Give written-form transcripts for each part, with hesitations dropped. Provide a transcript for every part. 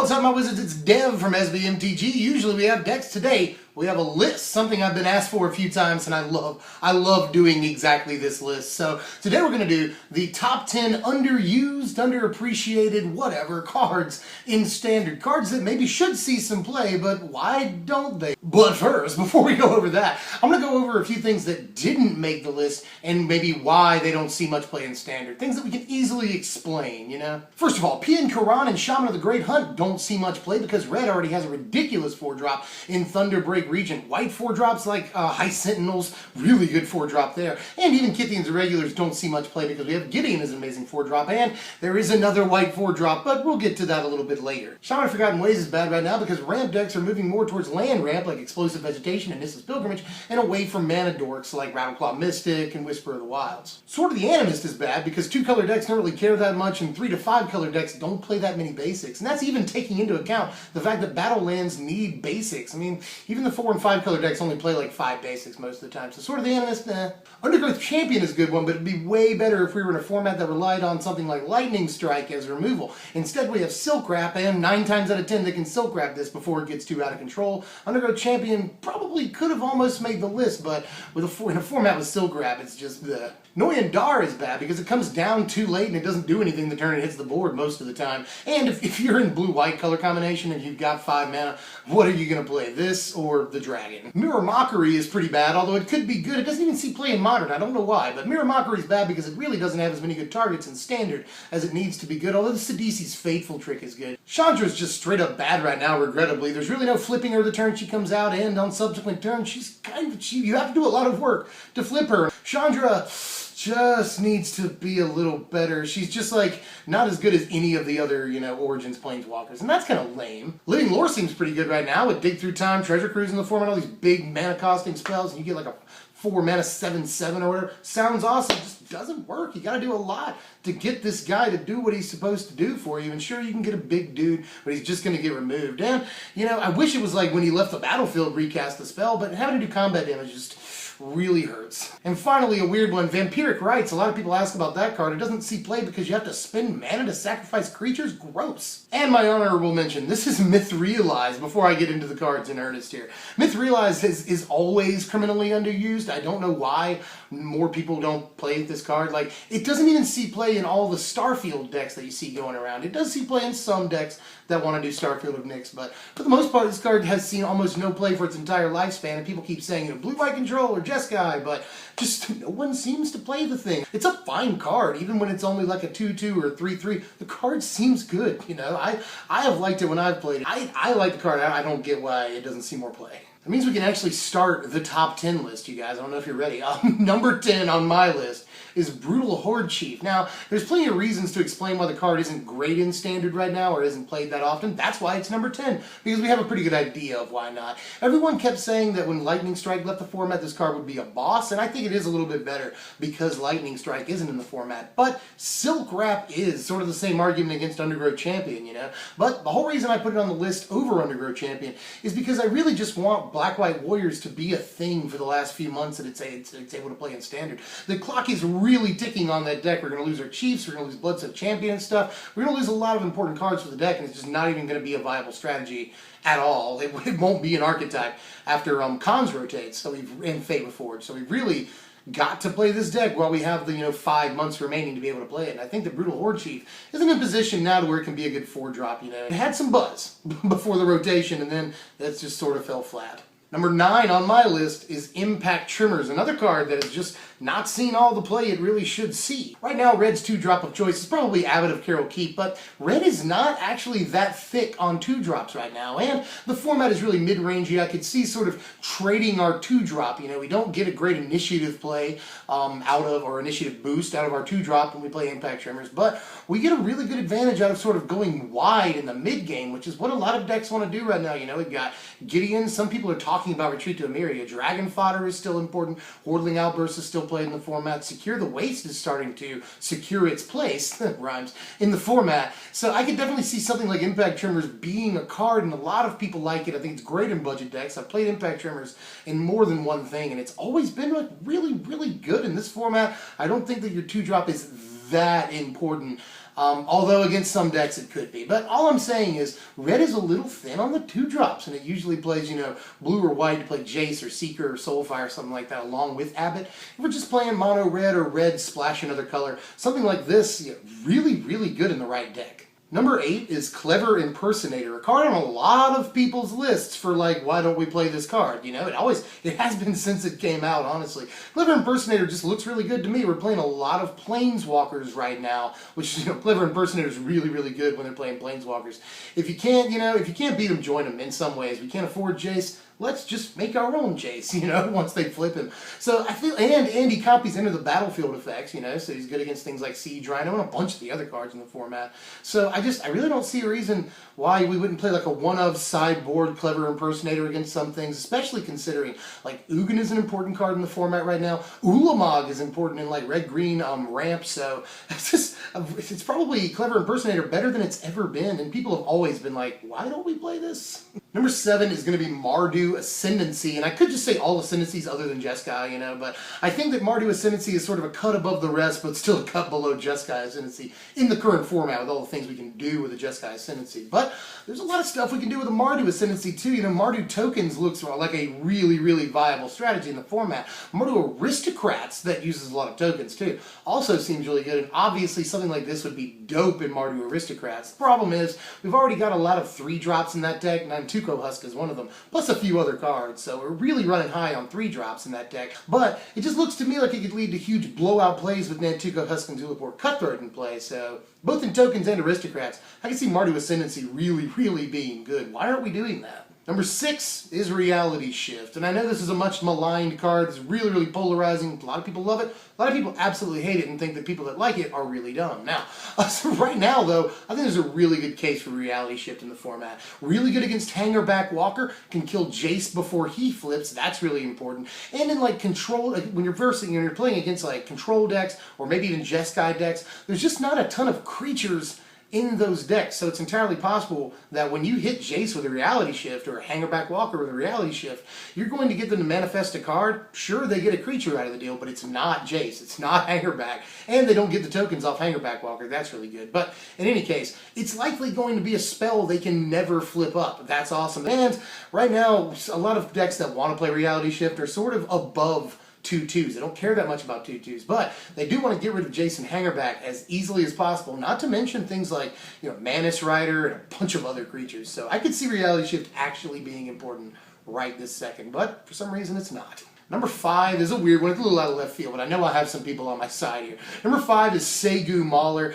What's up, my wizards? It's Dev from MTG. Usually we have decks. Today we have a list, something I've been asked for a few times, and I love doing exactly this list. So today we're going to do the top 10 underused, underappreciated, whatever cards in Standard. Cards that maybe should see some play, but why don't they? But first, before we go over that, I'm going to go over a few things that didn't make the list and maybe why they don't see much play in Standard. Things that we can easily explain, you know? First of all, Pian Karan and Shaman of the Great Hunt don't see much play because Red already has a ridiculous 4-drop in Thunderbreak region. White 4-drops like High Sentinels, really good 4-drop there. And even Kithians Irregulars don't see much play because we have Gideon as an amazing 4-drop, and there is another white 4-drop, but we'll get to that a little bit later. Shaman of Forgotten Ways is bad right now because ramp decks are moving more towards land ramp like Explosive Vegetation and Nissa's Pilgrimage, and away from mana dorks like Rattleclaw Mystic and Whisper of the Wilds. Sword of the Animist is bad because 2-color decks don't really care that much, and 3 to 5-color decks don't play that many basics, and that's even taking into account the fact that battle lands need basics. I mean, even the 4 and 5-color decks only play like 5 basics most of the time, so Sword of the Animist, nah. Undergrowth Champion is a good one, but it'd be way better if we were in a format that relied on something like Lightning Strike as removal. Instead, we have Silk Wrap, and 9 times out of 10 they can Silk Wrap this before it gets too out of control. Undergrowth Champion probably could have almost made the list, but with in a format with Silk Wrap, it's just the Noyan Dar is bad because it comes down too late and it doesn't do anything the turn it hits the board most of the time. And if you're in blue-white color combination and you've got 5 mana, what are you going to play, this or the Dragon? Mirror Mockery is pretty bad, although it could be good. It doesn't even see play in Modern. I don't know why, but Mirror Mockery is bad because it really doesn't have as many good targets in Standard as it needs to be good, although the Sidisi's Fateful Trick is good. Chandra is just straight up bad right now, regrettably. There's really no flipping her the turn she comes out, and on subsequent turns, she's you have to do a lot of work to flip her. Chandra just needs to be a little better. She's just like not as good as any of the other, you know, Origins Planeswalkers, and that's kind of lame. Living Lore seems pretty good right now with Dig Through Time, Treasure Cruise in the format, all these big mana costing spells, and you get like a 4 mana 7/7 or whatever. Sounds awesome, just doesn't work. You gotta do a lot to get this guy to do what he's supposed to do for you. And sure, you can get a big dude, but he's just gonna get removed. And, you know, I wish it was like when he left the battlefield, recast the spell, but having to do combat damage just really hurts. And finally, a weird one, Vampiric Rites. A lot of people ask about that card. It doesn't see play because you have to spend mana to sacrifice creatures. Gross. And my honorable mention, this is Myth-Realized, before I get into the cards in earnest here. Myth-Realized is always criminally underused. I don't know why more people don't play this card. Like, it doesn't even see play in all the Starfield decks that you see going around. It does see play in some decks that want to do Starfield of Nyx, but for the most part, this card has seen almost no play for its entire lifespan, and people keep saying, you know, Blue-White Control or Jeskai, but just no one seems to play the thing. It's a fine card, even when it's only like a 2/2 or a 3/3. The card seems good, you know. I have liked it when I've played it. I like the card. I don't get why it doesn't see more play. That means we can actually start the top 10 list, you guys. I don't know if you're ready. Number 10 on my list is Brutal Hordechief. Now, there's plenty of reasons to explain why the card isn't great in Standard right now or isn't played that often. That's why it's number 10, because we have a pretty good idea of why not. Everyone kept saying that when Lightning Strike left the format, this card would be a boss, and I think it is a little bit better because Lightning Strike isn't in the format. But Silk Wrap is sort of the same argument against Undergrowth Champion, you know? But the whole reason I put it on the list over Undergrowth Champion is because I really just want Black-White Warriors to be a thing for the last few months that it's able to play in Standard. The clock is really ticking on that deck. We're going to lose our Chiefs, we're going to lose Bloodset Champion and stuff. We're going to lose a lot of important cards for the deck, and it's just not even going to be a viable strategy at all. It won't be an archetype after Khans rotates, and Fate Reforged. So we've really got to play this deck while we have the 5 months remaining to be able to play it. And I think the Brutal Hordechief isn't in a position now to where it can be a good 4-drop, you know. It had some buzz before the rotation, and then that just sort of fell flat. Number 9 on my list is Impact Tremors, another card that has just not seen all the play it really should see. Right now, Red's 2-drop of choice is probably Abbot of Carol Keep, but Red is not actually that thick on 2-drops right now, and the format is really mid-rangey. I could see sort of trading our 2-drop. You know, we don't get a great initiative play or initiative boost out of our 2-drop when we play Impact Tremors, but we get a really good advantage out of sort of going wide in the mid-game, which is what a lot of decks want to do right now. You know, we've got Gideon. Some people are talking about Retreat to Emeria. Dragon Fodder is still important. Hordling Outburst is still played in the format. Secure the Waste is starting to secure its place, rhymes, in the format. So I could definitely see something like Impact Tremors being a card, and a lot of people like it. I think it's great in budget decks. I've played Impact Tremors in more than one thing, and it's always been like really, really good in this format. I don't think that your 2-drop is that important Although against some decks it could be. But all I'm saying is red is a little thin on the 2-drops, and it usually plays, you know, blue or white to play Jace or Seeker or Soulfire or something like that along with Abbott. If we're just playing mono red or red splash another color, something like this, you know, really, really good in the right deck. Number 8 is Clever Impersonator, a card on a lot of people's lists for like, why don't we play this card? You know, it has been since it came out, honestly. Clever Impersonator just looks really good to me. We're playing a lot of Planeswalkers right now, which, you know, Clever Impersonator is really, really good when they're playing Planeswalkers. If you can't, you know, if you can't beat them, join them in some ways. We can't afford Jace. Let's just make our own Jace, you know, once they flip him. So I feel, and he copies into the battlefield effects, you know, so he's good against things like Siege Rhino and a bunch of the other cards in the format. So I really don't see a reason why we wouldn't play like a one-of sideboard Clever Impersonator against some things, especially considering like Ugin is an important card in the format right now. Ulamog is important in like red-green ramp, so it's probably Clever Impersonator better than it's ever been, and people have always been like, why don't we play this? Number 7 is going to be Mardu Ascendancy, and I could just say all Ascendancies other than Jeskai, you know, but I think that Mardu Ascendancy is sort of a cut above the rest, but still a cut below Jeskai Ascendancy in the current format with all the things we can do with a Jeskai Ascendancy. But there's a lot of stuff we can do with a Mardu Ascendancy too. You know, Mardu Tokens looks like a really, really viable strategy in the format. Mardu Aristocrats, that uses a lot of tokens too, also seems really good, and obviously something like this would be dope in Mardu Aristocrats. The problem is, we've already got a lot of 3-drops in that deck, and Tuco Husk is one of them, plus a few other cards, so we're really running high on 3-drops in that deck. But it just looks to me like it could lead to huge blowout plays with Nantuko Husk and Zulaport Cutthroat in play, so both in tokens and aristocrats, I can see Mardu Ascendancy really, really being good. Why aren't we doing that? Number 6 is Reality Shift, and I know this is a much maligned card. It's really, really polarizing. A lot of people love it. A lot of people absolutely hate it and think that people that like it are really dumb. Now, so right now, though, I think there's a really good case for Reality Shift in the format. Really good against Hangerback Walker, can kill Jace before he flips. That's really important. And in like control, like when you're playing against like control decks or maybe even Jeskai decks, there's just not a ton of creatures in those decks, so it's entirely possible that when you hit Jace with a Reality Shift or a Hangerback Walker with a Reality Shift, you're going to get them to manifest a card. Sure, they get a creature out of the deal, but it's not Jace, it's not Hangerback, and they don't get the tokens off Hangerback Walker. That's really good. But in any case, it's likely going to be a spell they can never flip up. That's awesome. And right now, a lot of decks that want to play Reality Shift are sort of above 2/2s. They don't care that much about 2/2s, but they do want to get rid of Jason Hangerback as easily as possible, not to mention things like, you know, Manus Rider and a bunch of other creatures. So I could see Reality Shift actually being important right this second, but for some reason it's not. Number 5 is a weird one. It's a little out of left field, but I know I have some people on my side here. Number 5 is Sagu Mauler.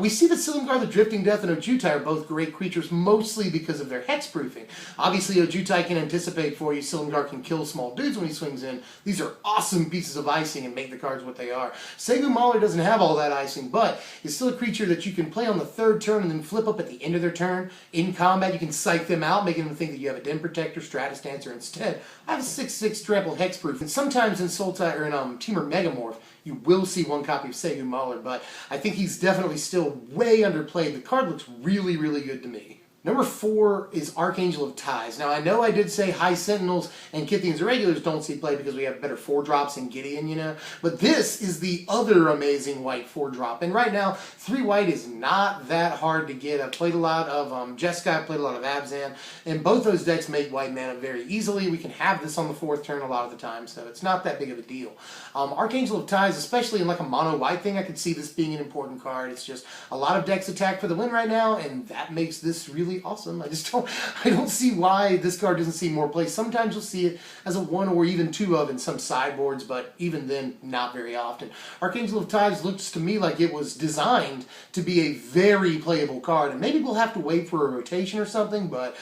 We see that Silumgar the Drifting Death and Ojutai are both great creatures, mostly because of their hexproofing. Obviously, Ojutai can anticipate for you. Silumgar can kill small dudes when he swings in. These are awesome pieces of icing and make the cards what they are. Sagu Mauler doesn't have all that icing, but it's still a creature that you can play on the 3rd turn and then flip up at the end of their turn. In combat, you can psych them out, making them think that you have a Den Protector, Stratus Dancer instead. I have a 6/6 trampled hexproof. And sometimes in Sultai or in Temur Megamorph, you will see one copy of Sagu Mauler, but I think he's definitely still way underplayed. The card looks really, really good to me. Number 4 is Archangel of Tithes. Now, I know I did say High Sentinels and Kithians Irregulars don't see play because we have better 4-drops in Gideon, you know, but this is the other amazing white 4-drop, and right now, 3 white is not that hard to get. I've played a lot of Jeskai, played a lot of Abzan, and both those decks make white mana very easily. We can have this on the 4th turn a lot of the time, so it's not that big of a deal. Archangel of Tithes, especially in like a mono-white thing, I could see this being an important card. It's just a lot of decks attack for the win right now, and that makes this really awesome. I don't see why this card doesn't see more play. Sometimes you'll see it as a 1 or even 2 of in some sideboards, but even then, not very often. Archangel of Tithes looks to me like it was designed to be a very playable card, and maybe we'll have to wait for a rotation or something, but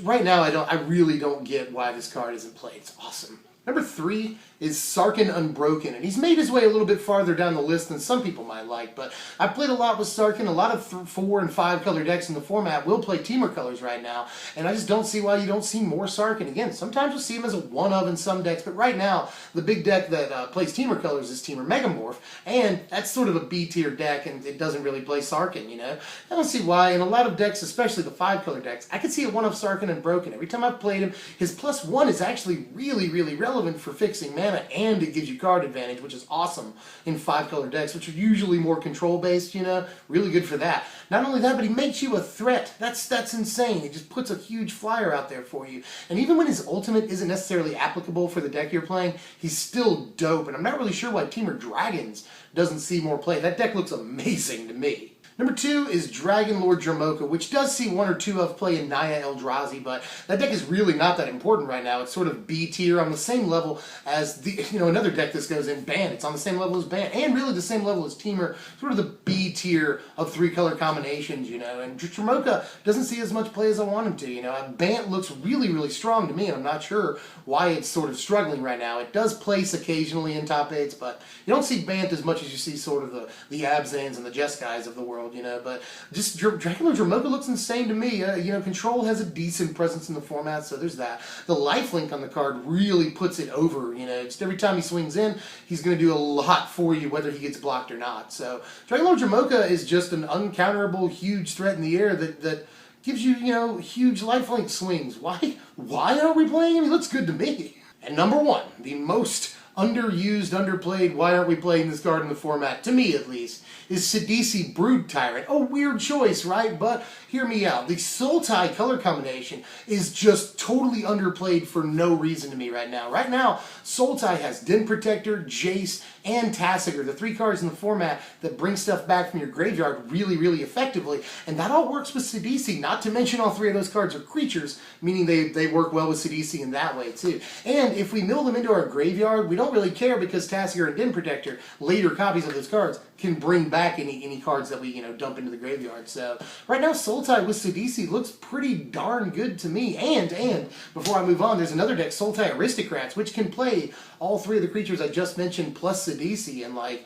right now I really don't get why this card isn't played. It's awesome. Number 3 is Sarkhan Unbroken, and he's made his way a little bit farther down the list than some people might like, but I've played a lot with Sarkhan. A lot of 4 and 5 color decks in the format will play Temur colors right now, and I just don't see why you don't see more Sarkhan. Again, sometimes you'll see him as a 1-of in some decks, but right now, the big deck that plays Temur colors is Temur Megamorph, and that's sort of a B-tier deck, and it doesn't really play Sarkhan, you know? I don't see why. In a lot of decks, especially the 5 color decks, I could see a 1-of Sarkhan Unbroken. Every time I've played him, his +1 is actually really, really relevant. relevant for fixing mana, and it gives you card advantage, which is awesome in 5-color decks, which are usually more control-based, you know, really good for that. Not only that, but he makes you a threat. That's insane. He just puts a huge flyer out there for you. And even when his ultimate isn't necessarily applicable for the deck you're playing, he's still dope, and I'm not really sure why Teamer Dragons doesn't see more play. That deck looks amazing to me. Number 2 is Dragonlord Dromoka, which does see 1 or 2 of play in Naya Eldrazi, but that deck is really not that important right now. It's sort of B tier, on the same level as another deck this goes in, Ban. It's on the same level as Ban, and really the same level as Teamer, sort of the B tier of 3-color combinations, you know. And Dromoka doesn't see as much play as I want him to, you know. Ban looks really, really strong to me, and I'm not sure why it's sort of struggling right now. It does place occasionally in top 8s, but you don't see Bant as much as you see sort of the Abzans and the Jeskais of the world, you know. But just Dragonlord Dromoka looks insane to me. You know, Control has a decent presence in the format, so there's that. The lifelink on the card really puts it over, you know. Just every time he swings in, he's going to do a lot for you, whether he gets blocked or not. So Dragonlord Dromoka is just an uncounterable, huge threat in the air that gives you, you know, huge lifelink swings. Why aren't we playing him? He looks good to me. And number 1, the most underused, underplayed, why aren't we playing this card in the format, to me at least, is Sidisi Brood Tyrant. A weird choice, right? But hear me out. The Sultai color combination is just totally underplayed for no reason to me right now. Right now, Sultai has Den Protector, Jace, and Tasigur, the 3 cards in the format that bring stuff back from your graveyard really, really effectively. And that all works with Sidisi, not to mention all 3 of those cards are creatures, meaning they work well with Sidisi in that way too. And if we mill them into our graveyard, we don't really care because Tasigur and Den Protector, later copies of those cards, can bring back any cards that we, you know, dump into the graveyard. So right now, Sultai with Sidisi looks pretty darn good to me. And before I move on, there's another deck, Sultai Aristocrats, which can play all 3 of the creatures I just mentioned plus Sidisi, and like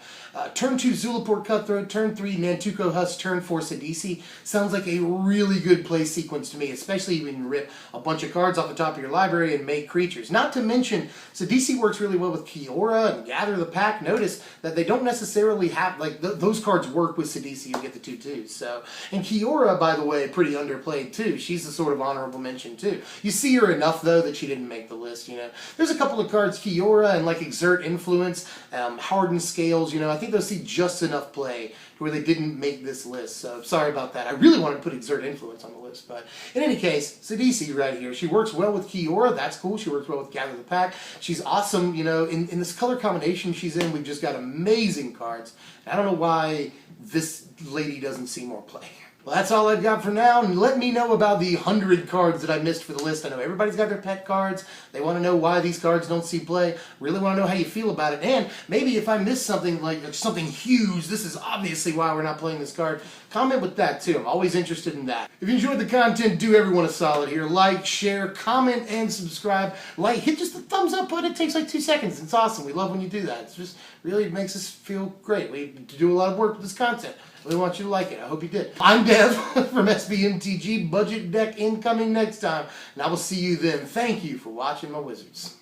turn 2 Zulaport Cutthroat, turn 3 Nantuko Husk, turn 4 Sidisi sounds like a really good play sequence to me, especially when you rip a bunch of cards off the top of your library and make creatures. Not to mention, Sidisi works really well with Kiora and Gather the Pack. Notice that they don't necessarily have, like, those cards work with Sidisi, you get the 2/2s. So, and Kiora, by the way, pretty underplayed too. She's a sort of honorable mention too. You see her enough though that she didn't make the list, you know. There's a couple of cards, Kiora and like Exert Influence, Hardened Scales, you know, I think those see just enough play to where they didn't make this list. So sorry about that. I really wanted to put Exert Influence on the list, but in any case, Sidisi right here. She works well with Kiora. That's cool. She works well with Gather the Pack. She's awesome. You know, in this color combination she's in, we've just got amazing cards. I don't know why this lady doesn't see more play. Well, that's all I've got for now, and let me know about the 100 cards that I missed for the list. I know everybody's got their pet cards. They want to know why these cards don't see play. Really want to know how you feel about it, and maybe if I missed something, like something huge, this is obviously why we're not playing this card, comment with that too. I'm always interested in that. If you enjoyed the content, do everyone a solid here. Like, share, comment, and subscribe. Like, hit just the thumbs up button. It takes like 2 seconds. It's awesome. We love when you do that. It's just really makes us feel great. We do a lot of work with this content. I really want you to like it. I hope you did. I'm Dev from SBMTG. Budget deck incoming next time. And I will see you then. Thank you for watching my wizards.